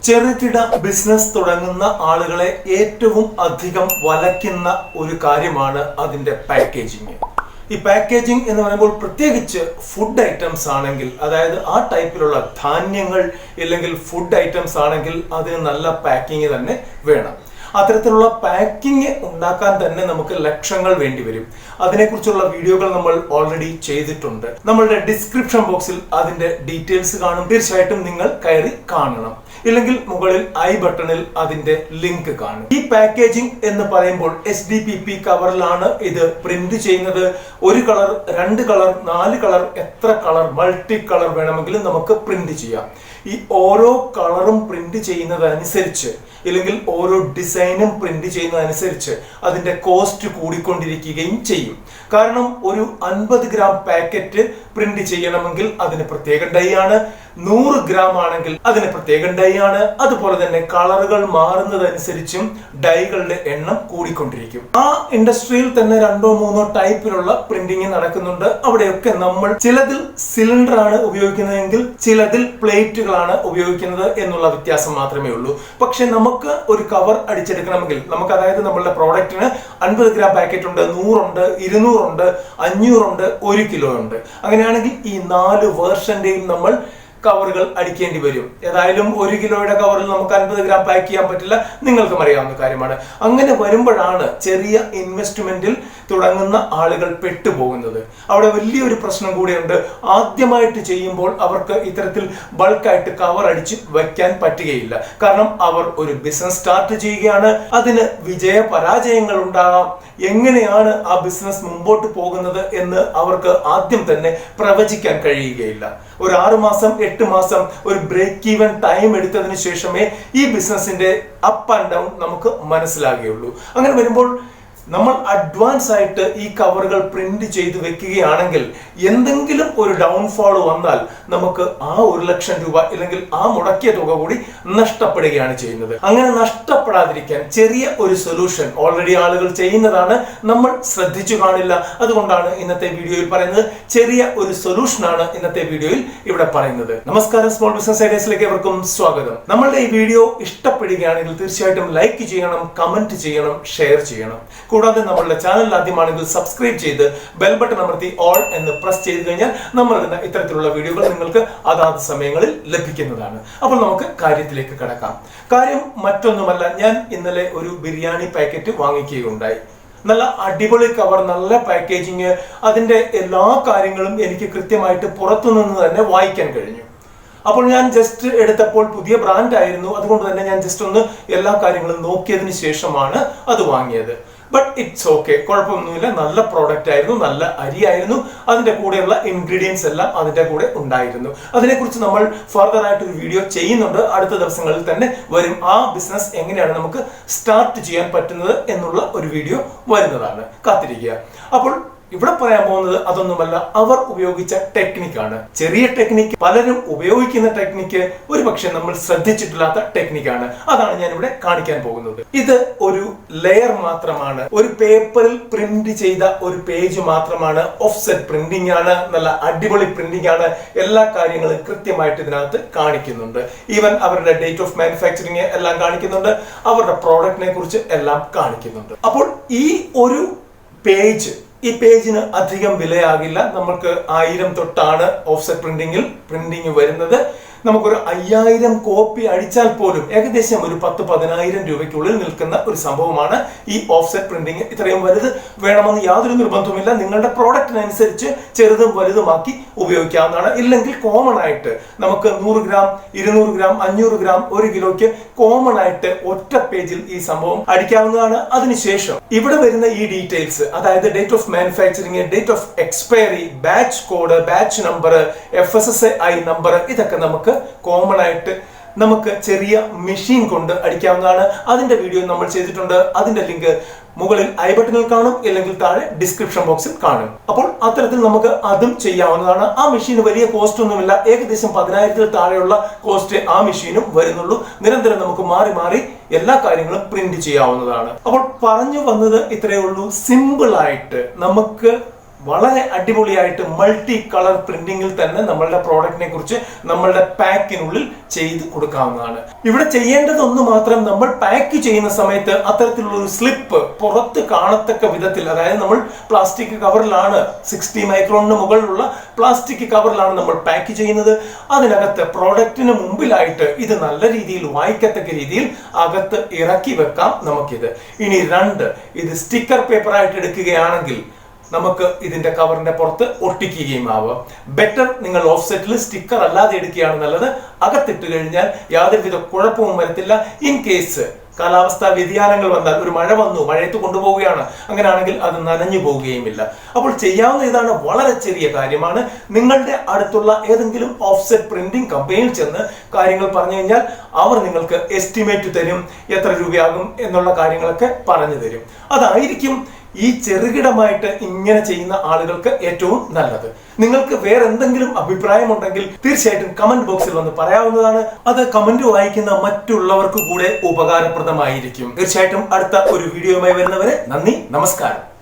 ചെറുകിട ബിസിനസ് തുടങ്ങുന്ന ആളുകളെ ഏറ്റവും അധികം വലയ്ക്കുന്ന ഒരു കാര്യമാണ് അതിന്റെ പാക്കേജിങ്. ഈ പാക്കേജിംഗ് എന്ന് പറയുമ്പോൾ പ്രത്യേകിച്ച് ഫുഡ് ഐറ്റംസ് ആണെങ്കിൽ, അതായത് ആ ടൈപ്പിലുള്ള ധാന്യങ്ങൾ അല്ലെങ്കിൽ ഫുഡ് ഐറ്റംസ് ആണെങ്കിൽ അതിന് നല്ല പാക്കിങ് തന്നെ വേണം. അത്തരത്തിലുള്ള പാക്കിങ് ഉണ്ടാക്കാൻ തന്നെ നമുക്ക് ലക്ഷങ്ങൾ വേണ്ടിവരും. അതിനെക്കുറിച്ചുള്ള വീഡിയോകൾ നമ്മൾ ഓൾറെഡി ചെയ്തിട്ടുണ്ട്. നമ്മളുടെ ഡിസ്ക്രിപ്ഷൻ ബോക്സിൽ അതിന്റെ ഡീറ്റെയിൽസ് കാണും. തീർച്ചയായിട്ടും നിങ്ങൾ കയറി കാണണം. ഇല്ലെങ്കിൽ മുകളിൽ ഐ ബട്ടണിൽ അതിന്റെ ലിങ്ക് കാണും. ഈ പാക്കേജിംഗ് എന്ന് പറയുമ്പോൾ HDPP കവറിലാണ് ഇത് പ്രിന്റ് ചെയ്യുന്നത്. ഒരു കളർ, 2 കളർ, 4 കളർ, എത്ര കളർ, മൾട്ടി കളർ വേണമെങ്കിലും നമുക്ക് പ്രിന്റ് ചെയ്യാം. ഈ ഓരോ കളറും പ്രിന്റ് ചെയ്യുന്നതനുസരിച്ച് ഇല്ലെങ്കിൽ ഓരോ ഡിസൈനും പ്രിന്റ് ചെയ്യുന്നതനുസരിച്ച് അതിന്റെ കോസ്റ്റ് കൂടിക്കൊണ്ടിരിക്കുകയും ചെയ്യും. കാരണം ഒരു 50 ഗ്രാം പാക്കറ്റ് പ്രിന്റ് ചെയ്യണമെങ്കിൽ അതിന് പ്രത്യേക ഡൈ ആണ്. 100 ഗ്രാം ആണെങ്കിൽ അതിന് പ്രത്യേക ഡൈ ആണ്. അതുപോലെ തന്നെ കളറുകൾ മാറുന്നതനുസരിച്ചും ഡൈകളുടെ എണ്ണം കൂടിക്കൊണ്ടിരിക്കും. ആ ഇൻഡസ്ട്രിയിൽ തന്നെ 2-3 ടൈപ്പിലുള്ള പ്രിന്റിംഗ് നടക്കുന്നുണ്ട്. അവിടെയൊക്കെ നമ്മൾ ചിലതിൽ സിലിണ്ടർ ആണ് ഉപയോഗിക്കുന്നതെങ്കിൽ ചിലതിൽ പ്ലേറ്റുകളാണ് ഉപയോഗിക്കുന്നത് എന്നുള്ള വ്യത്യാസം മാത്രമേ ഉള്ളൂ. പക്ഷെ നമുക്ക് ഒരു കവർ അടിച്ചെടുക്കണമെങ്കിൽ നമുക്ക്, അതായത് നമ്മളുടെ പ്രോഡക്റ്റിന് 50 ഗ്രാം പാക്കറ്റ് ഉണ്ട്, 100 ഉണ്ട്, 200 ഉണ്ട്, 500 ഉണ്ട്, 1 കിലോ ഉണ്ട്. അങ്ങനെയാണെങ്കിൽ ഈ 4 വേർഷന്റെയും നമ്മൾ കവറുകൾ അടിക്കേണ്ടി വരും. ഏതായാലും 1 കിലോയുടെ കവറിൽ നമുക്ക് 50 ഗ്രാം പാക്ക് ചെയ്യാൻ പറ്റില്ല, നിങ്ങൾക്കും അറിയാവുന്ന കാര്യമാണ്. അങ്ങനെ വരുമ്പോഴാണ് ചെറിയ ഇൻവെസ്റ്റ്മെന്റിൽ തുടങ്ങുന്ന ആളുകൾ പെട്ടുപോകുന്നത്. അവിടെ വലിയൊരു പ്രശ്നം കൂടെയുണ്ട്. ആദ്യമായിട്ട് ചെയ്യുമ്പോൾ അവർക്ക് ഇത്തരത്തിൽ ബൾക്കായിട്ട് കവർ അടിച്ച് വയ്ക്കാൻ പറ്റുകയില്ല. കാരണം അവർ ഒരു ബിസിനസ് സ്റ്റാർട്ട് ചെയ്യുകയാണ്. അതിന് വിജയ പരാജയങ്ങൾ ഉണ്ടാകാം. എങ്ങനെയാണ് ആ ബിസിനസ് മുമ്പോട്ട് പോകുന്നത് എന്ന് അവർക്ക് ആദ്യം തന്നെ പ്രവചിക്കാൻ കഴിയുകയില്ല. ഒരു 6 മാസം 8 മാസം ഒരു ബ്രേക്ക് ഈവൻ ടൈം എടുത്തതിന് ശേഷമേ ഈ ബിസിനസിന്റെ അപ്പ് ആൻഡ് ഡൗൺ നമുക്ക് മനസ്സിലാകുകയുള്ളൂ. അങ്ങനെ വരുമ്പോൾ നമ്മൾ അഡ്വാൻസ് ആയിട്ട് ഈ കവറുകൾ പ്രിന്റ് ചെയ്ത് വെക്കുകയാണെങ്കിൽ എന്തെങ്കിലും ഒരു ഡൗൺഫോൾ വന്നാൽ നമുക്ക് ആ 1 ലക്ഷം രൂപ അല്ലെങ്കിൽ ആ മുടക്കിയ തുക കൂടി നഷ്ടപ്പെടുകയാണ് ചെയ്യുന്നത്. അങ്ങനെ നഷ്ടപ്പെടാതിരിക്കാൻ ചെറിയ ഒരു സൊല്യൂഷൻ ഓൾറെഡി ആളുകൾ ചെയ്യുന്നതാണ്, നമ്മൾ ശ്രദ്ധിച്ചു കാണില്ല. അതുകൊണ്ടാണ് ഇന്നത്തെ വീഡിയോയിൽ പറയുന്നത്. ചെറിയ ഒരു സൊല്യൂഷനാണ് ഇന്നത്തെ വീഡിയോയിൽ ഇവിടെ പറയുന്നത്. നമസ്കാരം, സ്മോൾ ബിസിനസ് ഐഡിയാസിലേക്ക് എവർക്കും സ്വാഗതം. നമ്മളുടെ ഈ വീഡിയോ ഇഷ്ടപ്പെടുകയാണെങ്കിൽ തീർച്ചയായിട്ടും ലൈക്ക് ചെയ്യണം, കമന്റ് ചെയ്യണം, ഷെയർ ചെയ്യണം. കൂടാതെ നമ്മളുടെ ചാനൽ ആദ്യമാണെങ്കിൽ സബ്സ്ക്രൈബ് ചെയ്ത് ബെൽ ബട്ടൺ അമർത്തി ഓൾ എന്ന് പ്രസ് ചെയ്ത് കഴിഞ്ഞാൽ നമ്മൾ ഇത്തരത്തിലുള്ള വീഡിയോകൾ നിങ്ങൾക്ക് അതാത് സമയങ്ങളിൽ ലഭിക്കുന്നതാണ്. അപ്പോൾ നമുക്ക് കാര്യത്തിലേക്ക് കടക്കാം. കാര്യം മറ്റൊന്നുമല്ല, ഞാൻ ഇന്നലെ ഒരു ബിരിയാണി പാക്കറ്റ് വാങ്ങിക്കുകയുണ്ടായി. നല്ല അടിപൊളി കവർ, നല്ല പാക്കേജിങ്, അതിന്റെ എല്ലാ കാര്യങ്ങളും എനിക്ക് കൃത്യമായിട്ട് പുറത്തുനിന്ന് തന്നെ വായിക്കാൻ കഴിഞ്ഞു. അപ്പോൾ ഞാൻ ജസ്റ്റ് എടുത്തപ്പോൾ പുതിയ ബ്രാൻഡ് ആയിരുന്നു. അതുകൊണ്ട് തന്നെ ഞാൻ ജസ്റ്റ് ഒന്ന് എല്ലാ കാര്യങ്ങളും നോക്കിയതിന് ശേഷമാണ് അത് വാങ്ങിയത്. ബട്ട് ഇറ്റ്സ് ഓക്കെ, കുഴപ്പമൊന്നുമില്ല. നല്ല പ്രോഡക്റ്റ് ആയിരുന്നു, നല്ല അരിയായിരുന്നു. അതിന്റെ കൂടെയുള്ള ഇൻഗ്രീഡിയൻസ് എല്ലാം അതിന്റെ കൂടെ ഉണ്ടായിരുന്നു. അതിനെക്കുറിച്ച് നമ്മൾ ഫർദർ ആയിട്ട് ഒരു വീഡിയോ ചെയ്യുന്നുണ്ട്. അടുത്ത ദിവസങ്ങളിൽ തന്നെ വരും. ആ ബിസിനസ് എങ്ങനെയാണ് നമുക്ക് സ്റ്റാർട്ട് ചെയ്യാൻ പറ്റുന്നത് എന്നുള്ള ഒരു വീഡിയോ വരുന്നതാണ്, കാത്തിരിക്കുക. അപ്പോൾ ഇവിടെ പറയാൻ പോകുന്നത് അതൊന്നുമല്ല, അവർ ഉപയോഗിച്ച ടെക്നിക്കാണ്. ചെറിയ ടെക്നിക്ക്, പലരും ഉപയോഗിക്കുന്ന ടെക്നിക്ക് ഒരുപക്ഷെ നമ്മൾ ശ്രദ്ധിച്ചിട്ടില്ലാത്ത ടെക്നിക്കാണ്. അതാണ് ഞാൻ ഇവിടെ കാണിക്കാൻ പോകുന്നത്. ഇത് ഒരു ലെയർ മാത്രമാണ്, ഒരു പേപ്പറിൽ പ്രിന്റ് ചെയ്ത ഒരു പേജ് മാത്രമാണ്. ഓഫ്സെറ്റ് പ്രിന്റിംഗ് ആണ്, നല്ല അടിപൊളി പ്രിന്റിംഗ് ആണ്. എല്ലാ കാര്യങ്ങളും കൃത്യമായിട്ട് ഇതിനകത്ത് കാണിക്കുന്നുണ്ട്. ഈവൻ അവരുടെ ഡേറ്റ് ഓഫ് മാനുഫാക്ചറിങ് എല്ലാം കാണിക്കുന്നുണ്ട്, അവരുടെ പ്രോഡക്റ്റിനെ കുറിച്ച് എല്ലാം കാണിക്കുന്നുണ്ട്. അപ്പോൾ ഈ ഒരു പേജ്, ഈ പേജിന് അധികം വിലയാകില്ല. നമുക്ക് 1000 തൊട്ടാണ് ഓഫ്സെറ്റ് പ്രിന്റിംഗ് വരുന്നത്. നമുക്കൊരു 5000 കോപ്പി അടിച്ചാൽ പോലും ഏകദേശം ഒരു 10-10000 രൂപയ്ക്കുള്ളിൽ നിൽക്കുന്ന ഒരു സംഭവമാണ് ഈ ഓഫ്സെറ്റ് പ്രിന്റിംഗ്. ഇത്രയും വലുത് വേണമെന്ന് യാതൊരു നിർബന്ധവുമില്ല. നിങ്ങളുടെ പ്രോഡക്റ്റിനനുസരിച്ച് ചെറുതും വലുതുമാക്കി ഉപയോഗിക്കാവുന്നതാണ്. ഇല്ലെങ്കിൽ കോമൺ ആയിട്ട് നമുക്ക് 100 ഗ്രാം, 200 ഗ്രാം, 500 ഗ്രാം, 1 കിലോയ്ക്ക് കോമൺ ആയിട്ട് ഒറ്റ പേജിൽ ഈ സംഭവം അടിക്കാവുന്നതാണ്. അതിനുശേഷം ഇവിടെ വരുന്ന ഈ ഡീറ്റെയിൽസ്, അതായത് date of manufacturing, date of expiry, batch code, batch number, FSSAI number, ഇതൊക്കെ നമുക്ക് കോമൺ ആയിട്ട് നമുക്ക് ചെറിയ മെഷീൻ കൊണ്ട് അടിക്കാവുന്നതാണ്. അതിന്റെ വീഡിയോ നമ്മൾ ചെയ്തിട്ടുണ്ട്. അതിന്റെ ലിങ്ക് മുകളിൽ ഐ ബട്ടണിൽ കാണും, അല്ലെങ്കിൽ താഴെ ഡിസ്ക്രിപ്ഷൻ ബോക്സിൽ കാണും. അപ്പോൾ അത്തരത്തിൽ നമുക്ക് അതും ചെയ്യാവുന്നതാണ്. ആ മെഷീന് വലിയ കോസ്റ്റ് ഒന്നുമില്ല. ഏകദേശം 10000-ൽ താഴെയുള്ള കോസ്റ്റ് ആ മെഷീനും വരുന്നുള്ളൂ. നിരന്തരം നമുക്ക് മാറി മാറി എല്ലാ കാര്യങ്ങളും പ്രിന്റ് ചെയ്യാവുന്നതാണ്. അപ്പോൾ പറഞ്ഞു വന്നത് ഇത്രയേ ഉള്ളൂ. സിമ്പിൾ ആയിട്ട് നമുക്ക് വളരെ അടിപൊളിയായിട്ട് മൾട്ടി കളർ പ്രിന്റിംഗിൽ തന്നെ നമ്മളുടെ പ്രോഡക്റ്റിനെ കുറിച്ച് നമ്മളുടെ പാക്കിനുള്ളിൽ ചെയ്ത് കൊടുക്കാവുന്നതാണ്. ഇവിടെ ചെയ്യേണ്ടതൊന്ന് മാത്രം, നമ്മൾ പാക്ക് ചെയ്യുന്ന സമയത്ത് അത്തരത്തിലുള്ള ഒരു സ്ലിപ്പ് പുറത്ത് കാണത്തക്ക വിധത്തിൽ, അതായത് നമ്മൾ പ്ലാസ്റ്റിക് കവറിലാണ് 60 മൈക്രോണിന് മുകളിലുള്ള പ്ലാസ്റ്റിക് കവറിലാണ് നമ്മൾ പാക്ക് ചെയ്യുന്നത്. അതിനകത്ത് പ്രോഡക്റ്റിന് മുമ്പിലായിട്ട് ഇത് നല്ല രീതിയിൽ വായിക്കത്തക്ക രീതിയിൽ അകത്ത് ഇറക്കി വെക്കാം നമുക്കിത്. ഇനി 2, ഇത് സ്റ്റിക്കർ പേപ്പർ ആയിട്ട് എടുക്കുകയാണെങ്കിൽ നമുക്ക് ഇതിന്റെ കവറിന്റെ പുറത്ത് ഒട്ടിക്കുകയും ആവാം. ബെറ്റർ നിങ്ങൾ ഓഫ്സെറ്റിൽ സ്റ്റിക്കർ അല്ലാതെ എടുക്കുകയാണ് നല്ലത്. അകത്തിട്ട് കഴിഞ്ഞാൽ യാതൊരുവിധ കുഴപ്പവും വരത്തില്ല. ഇൻ കേസ് കാലാവസ്ഥാ വ്യതിയാനങ്ങൾ വന്നാൽ, ഒരു മഴ വന്നു, മഴയത്ത് കൊണ്ടുപോവുകയാണ്, അങ്ങനെയാണെങ്കിൽ അത് നനഞ്ഞു പോവുകയുമില്ല. അപ്പോൾ ചെയ്യാവുന്ന ഇതാണ്, വളരെ ചെറിയ കാര്യമാണ്. നിങ്ങളുടെ അടുത്തുള്ള ഏതെങ്കിലും ഓഫ്സെറ്റ് പ്രിന്റിംഗ് കമ്പനിയിൽ ചെന്ന് കാര്യങ്ങൾ പറഞ്ഞു കഴിഞ്ഞാൽ അവർ നിങ്ങൾക്ക് എസ്റ്റിമേറ്റ് തരും, എത്ര രൂപയാകും എന്നുള്ള കാര്യങ്ങളൊക്കെ പറഞ്ഞു തരും. അതായിരിക്കും ഈ ചെറുകിടമായിട്ട് ഇങ്ങനെ ചെയ്യുന്ന ആളുകൾക്ക് ഏറ്റവും നല്ലത്. നിങ്ങൾക്ക് വേറെ എന്തെങ്കിലും അഭിപ്രായം ഉണ്ടെങ്കിൽ തീർച്ചയായിട്ടും കമന്റ് ബോക്സിൽ വന്ന് പറയാവുന്നതാണ്. അത് കമന്റ് വായിക്കുന്ന മറ്റുള്ളവർക്ക് കൂടെ ഉപകാരപ്രദമായിരിക്കും. തീർച്ചയായിട്ടും അടുത്ത ഒരു വീഡിയോയുമായി വരുന്നവരെ നന്ദി, നമസ്കാരം.